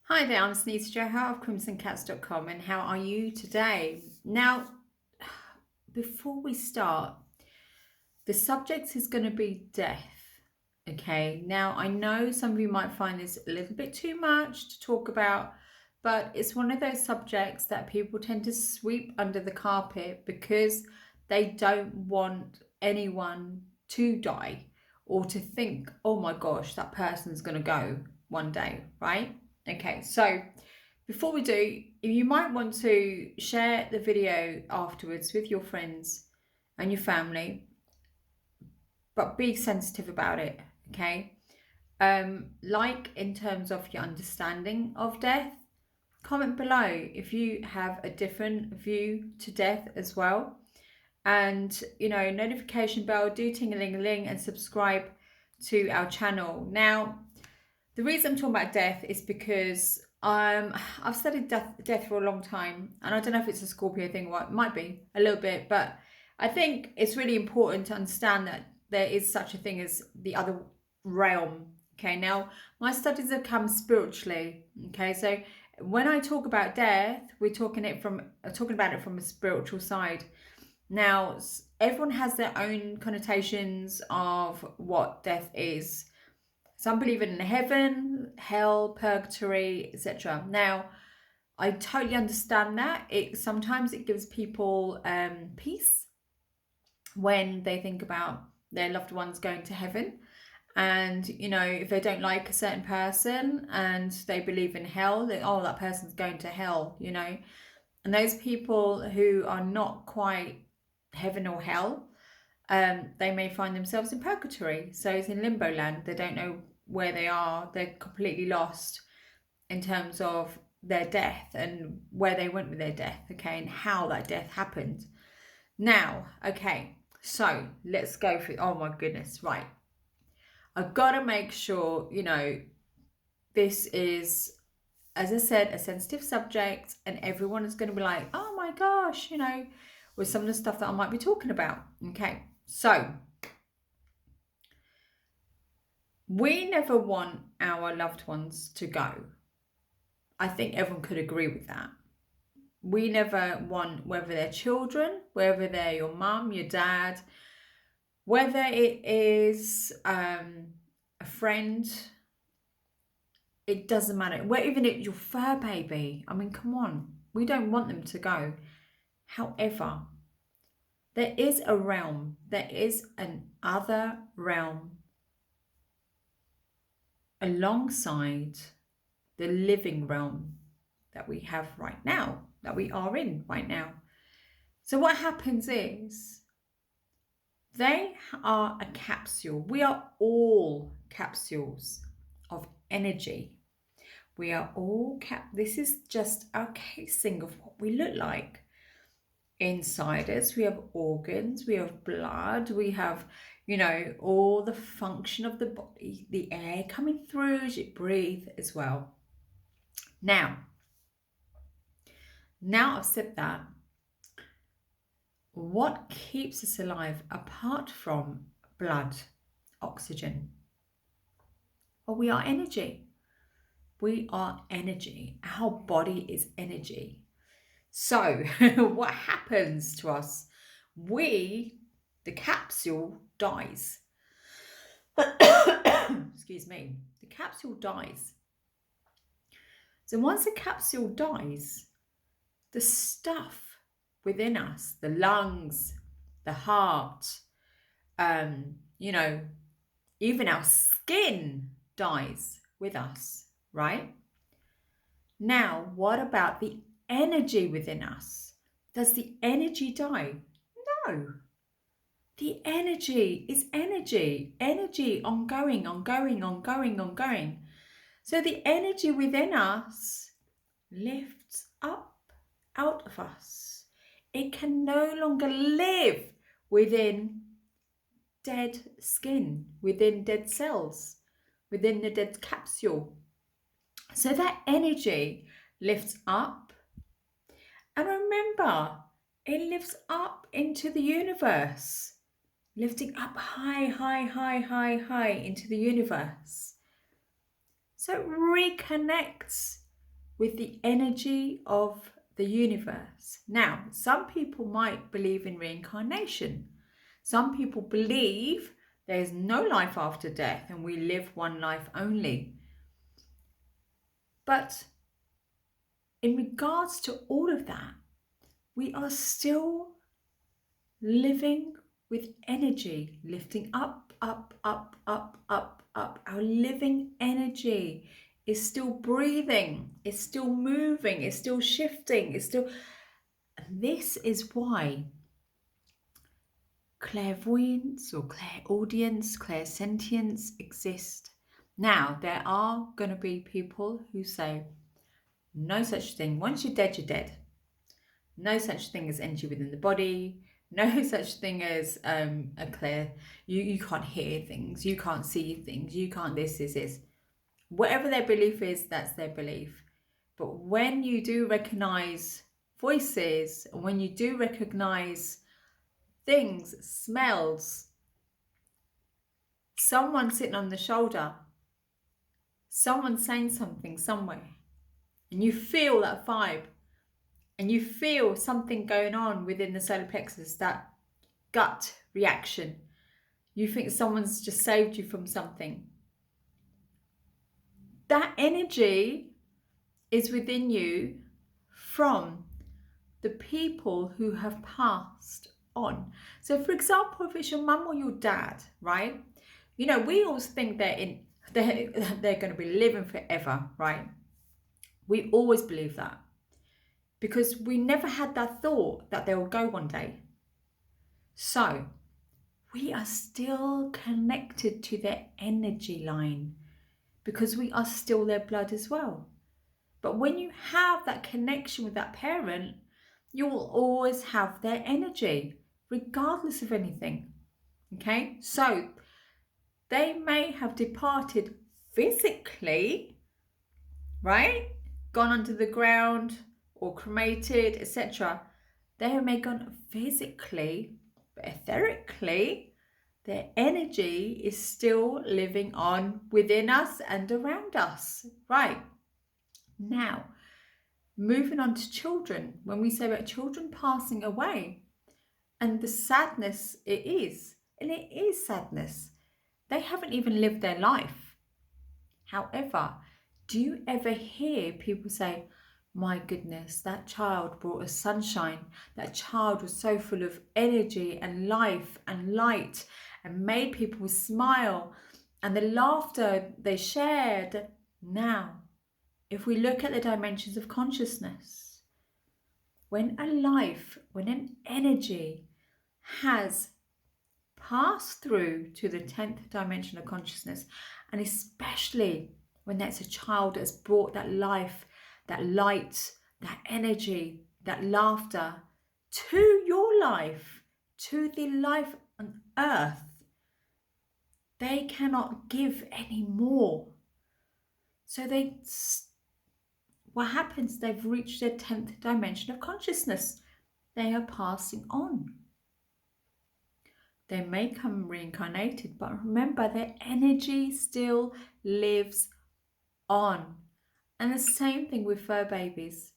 Hi there, I'm Sunita of crimsoncatz.com, and how are you today? Now, before we start, the subject is going to be death. Okay, now I know some of you might find this a little bit too much to talk about, but it's one of those subjects that people tend to sweep under the carpet because they don't want anyone to die or to think, oh my gosh, that person's going to go one day, right? Okay, so before we do, you might want to share the video afterwards with your friends and your family, but be sensitive about it, okay? Like in terms of your understanding of death, comment below if you have a different view to death as well. And, notification bell, do ting-a-ling-a-ling and subscribe to our channel. Now, the reason I'm talking about death is because I've studied death for a long time, and I don't know if it's a Scorpio thing or what. It might be a little bit, but I think it's really important to understand that there is such a thing as the other realm. Okay, now my studies have come spiritually. Okay, so when I talk about death, we're talking about it from a spiritual side. Now, everyone has their own connotations of what death is. Some believe in heaven, hell, purgatory, etc. Now, I totally understand that. Sometimes it gives people peace when they think about their loved ones going to heaven. And, if they don't like a certain person and they believe in hell, then, oh, that person's going to hell, And those people who are not quite heaven or hell, they may find themselves in purgatory. So it's in limbo land. They don't know where they are. They're completely lost in terms of their death and where they went with their death, okay, and how that death happened. Now, okay, so let's go through. Oh my goodness, right. I've got to make sure, this is, as I said, a sensitive subject, and everyone is going to be like, oh my gosh, with some of the stuff that I might be talking about. Okay, so we never want our loved ones to go. I think everyone could agree with that. We never want, whether they're children, whether they're your mum, your dad, whether it is a friend, it doesn't matter. Even if your fur baby, I mean, come on, we don't want them to go. However, there is a realm, there is an other realm alongside the living realm that we have right now, that we are in right now. So what happens is they are a capsule. We are all capsules of energy. We are all this is just our casing of what we look like. Inside us, we have organs, we have blood, we have, all the function of the body, the air coming through as you breathe as well. Now I've said that, what keeps us alive apart from blood, oxygen? Well, we are energy. We are energy. Our body is energy. So what happens to us? The capsule dies. Excuse me. The capsule dies. So once the capsule dies, the stuff within us, the lungs, the heart, even our skin dies with us, right? Now, what about the energy within us? Does the energy die? No. The energy is energy. Energy ongoing, ongoing, ongoing, ongoing. So the energy within us lifts up out of us. It can no longer live within dead skin, within dead cells, within the dead capsule. So that energy lifts up. And remember, it lifts up into the universe, lifting up high, high, high, high, high into the universe. So it reconnects with the energy of the universe. Now, some people might believe in reincarnation. Some people believe there is no life after death and we live one life only. But in regards to all of that, we are still living with energy, lifting up, up, up, up, up, up. Our living energy is still breathing, it's still moving, it's still shifting, it's still... And this is why clairvoyance or clairaudience, clairsentience exist. Now, there are going to be people who say, no such thing. Once you're dead, you're dead. No such thing as energy within the body. No such thing as a clear... You can't hear things. You can't see things. You can't this. Whatever their belief is, that's their belief. But when you do recognize voices, when you do recognize things, smells, someone sitting on the shoulder, someone saying something somewhere, and you feel that vibe, and you feel something going on within the solar plexus, that gut reaction, you think someone's just saved you from something, that energy is within you from the people who have passed on. So for example, if it's your mum or your dad, right? You know, we always think they're going to be living forever, right? We always believe that because we never had that thought that they will go one day. So we are still connected to their energy line because we are still their blood as well. But when you have that connection with that parent, you will always have their energy, regardless of anything. Okay? So they may have departed physically, right? Gone under the ground or cremated, etc. They may have gone physically, but etherically, their energy is still living on within us and around us. Right. Now, moving on to children, when we say about children passing away and the sadness it is, and it is sadness, they haven't even lived their life. However, do you ever hear people say, my goodness, that child brought us sunshine. That child was so full of energy and life and light and made people smile, and the laughter they shared. Now, if we look at the dimensions of consciousness, when a life, when an energy has passed through to the 10th dimension of consciousness, and especially when that's a child that's brought that life, that light, that energy, that laughter to your life, to the life on earth, they cannot give any more. So what happens? They've reached their 10th dimension of consciousness. They are passing on. They may come reincarnated, but remember, their energy still lives on. And the same thing with fur babies.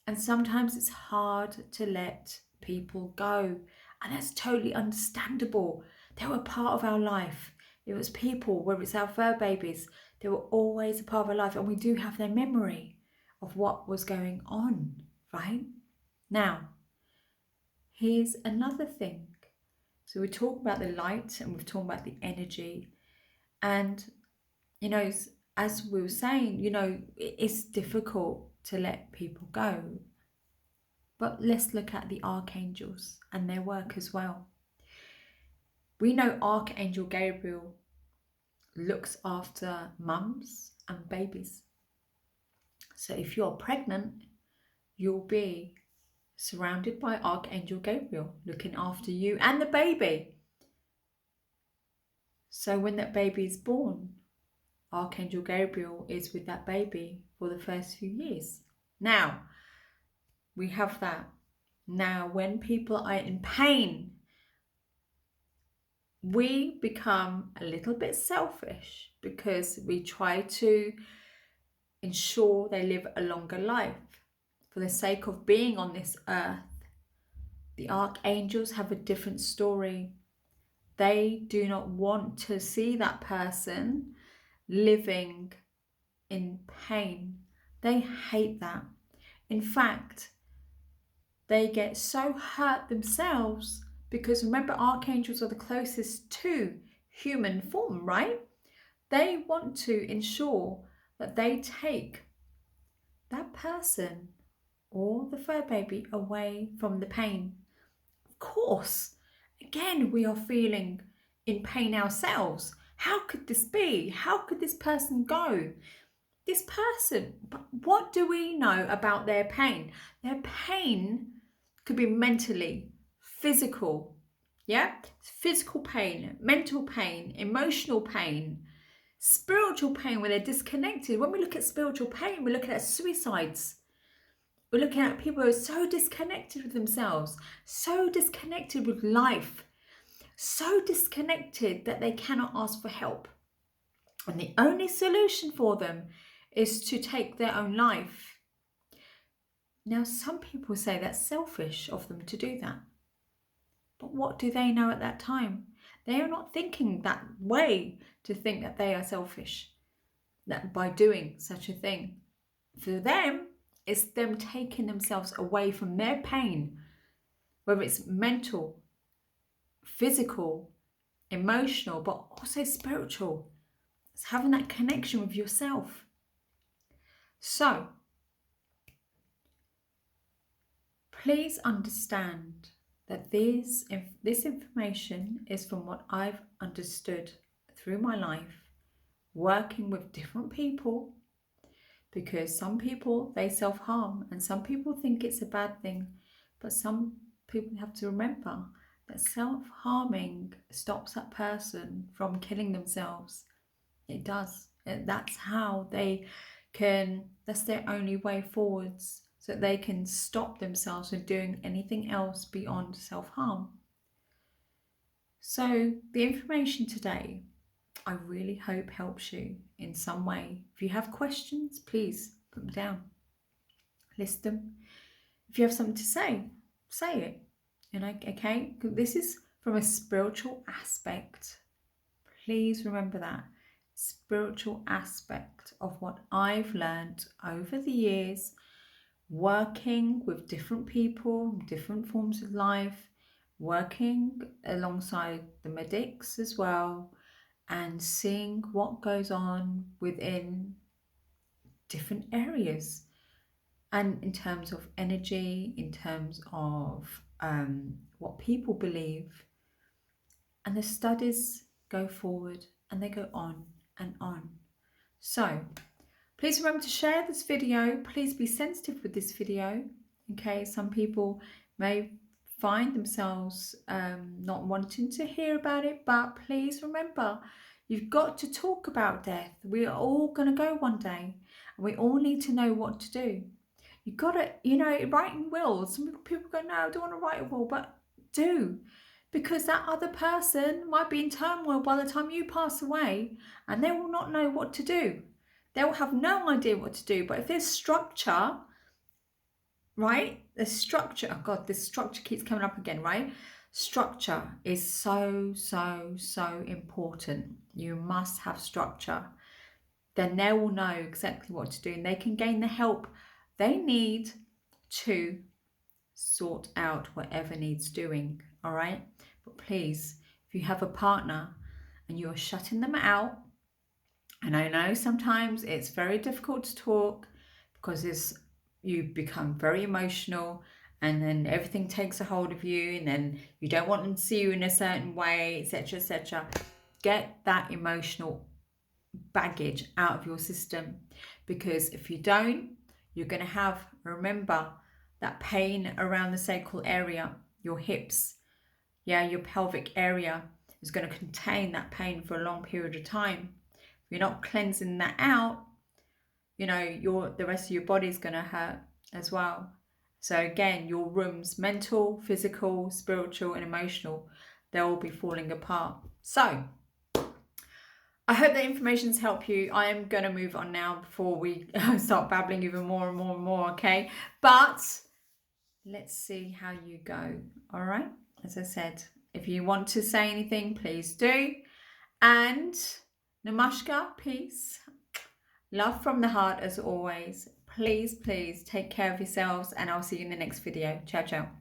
And sometimes it's hard to let people go. And that's totally understandable. They were part of our life. It was people, whether it's our fur babies, they were always a part of our life. And we do have their memory of what was going on, right? Now, here's another thing. So we talk about the light and we've talked about the energy. And, you know, as we were saying, you know, it's difficult to let people go. But let's look at the archangels and their work as well. We know Archangel Gabriel looks after mums and babies. So if you're pregnant, you'll be surrounded by Archangel Gabriel looking after you and the baby. So when that baby is born, Archangel Gabriel is with that baby for the first few years. Now, we have that. Now, when people are in pain, we become a little bit selfish because we try to ensure they live a longer life for the sake of being on this earth. The archangels have a different story. They do not want to see that person living in pain. They hate that. In fact, they get so hurt themselves because remember, archangels are the closest to human form, right? They want to ensure that they take that person or the fur baby away from the pain. Of course, again, we are feeling in pain ourselves. How could this be? How could this person go? This person, but what do we know about their pain? Their pain could be mentally, physical, yeah? Physical pain, mental pain, emotional pain, spiritual pain where they're disconnected. When we look at spiritual pain, we're looking at suicides. We're looking at people who are so disconnected with themselves, so disconnected with life, so disconnected that they cannot ask for help. And the only solution for them is to take their own life. Now, some people say that's selfish of them to do that. But what do they know at that time? They are not thinking that way to think that they are selfish, that by doing such a thing. For them, it's them taking themselves away from their pain, whether it's mental, physical, emotional, but also spiritual. It's having that connection with yourself. So, please understand that this information is from what I've understood through my life, working with different people, because some people, they self-harm and some people think it's a bad thing, but some people have to remember that self-harming stops that person from killing themselves. It does. That's how they can, that's their only way forwards, so that they can stop themselves from doing anything else beyond self-harm. So the information today, I really hope helps you in some way. If you have questions, please put them down, list them. If you have something to say it. Okay, this is from a spiritual aspect. Please remember that spiritual aspect of what I've learned over the years, working with different people, different forms of life, working alongside the medics as well, and seeing what goes on within different areas, and in terms of energy, in terms of what people believe. And the studies go forward and they go on and on. So please remember to share this video. Please be sensitive with this video. Okay, some people may find themselves not wanting to hear about it, but please remember, you've got to talk about death. We are all going to go one day, and we all need to know what to do. You've got to, writing wills. Some people go, no, I don't want to write a will, but do. Because that other person might be in turmoil by the time you pass away, and they will not know what to do. They will have no idea what to do. But if there's structure, right? The structure, oh God, this structure keeps coming up again, right? Structure is so, so, so important. You must have structure. Then they will know exactly what to do, and they can gain the help they need to sort out whatever needs doing, all right? But please, if you have a partner and you're shutting them out, and I know sometimes it's very difficult to talk because you become very emotional, and then everything takes a hold of you, and then you don't want them to see you in a certain way, etc., etc. Get that emotional baggage out of your system, because if you don't, you're going to have, remember, that pain around the sacral area, your hips, your pelvic area is going to contain that pain for a long period of time. If you're not cleansing that out, the rest of your body is going to hurt as well. So again, your rooms, mental, physical, spiritual and emotional, they'll all be falling apart. So I hope that information's helped you. I am going to move on now before we start babbling even more and more and more, okay? But let's see how you go, all right? As I said, if you want to say anything, please do. And namaskar, peace, love from the heart as always. Please, please take care of yourselves, and I'll see you in the next video. Ciao, ciao.